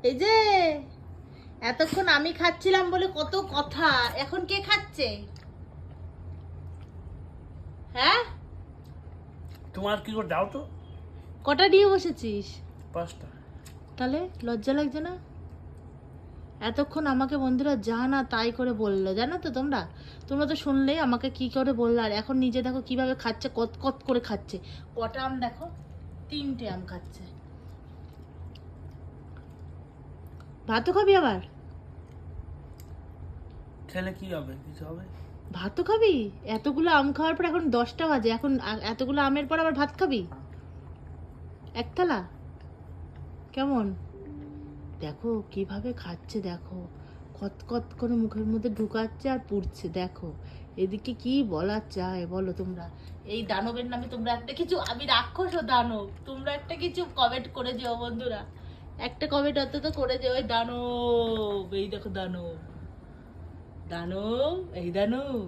এই যে এতক্ষণ আমি খাচ্ছিলাম বলে কত কথা, এখন কে খাচ্ছে? হ্যাঁ, তোমার কি করে দাও তো? কটা দিয়ে বসেছিস? 5টা। তাহলে লজ্জা লাগছে না? এতক্ষণ আমাকে বন্ধুরা যা না তাই করে বললো, জানো তো তোমরা তোমরা তো শুনলে আমাকে কি করে বললো, আর এখন নিজে দেখো কিভাবে খাচ্ছে, কত কত করে খাচ্ছে। কটা আম দেখো, 3টে আম খাচ্ছে। ভাতও খাবি আবার? খেলে কি হবে? কিছু হবে? ভাতও খাবি? এতগুলো আম খাওয়ার পর এখন 10টা বাজে, এখন এতগুলো আমের পর আবার ভাত খাবি? এক থালা? কেমন দেখো কিভাবে খাচ্ছে, দেখো কত কত করে মুখের মধ্যে ঢুকাচ্ছে আর পুড়ছে, দেখো এদিকে কি বলা চায় বলো তোমরা? এই দানবের নামে তোমরা একটা কিছু, আমি রাক্ষস ও দানব, তোমরা একটা কিছু কমেন্ট করে যেও বন্ধুরা, একটা কমেন্ট অন্তত করে যেও। ওই দানব, এই দেখো দানব, দানব, এই দানব।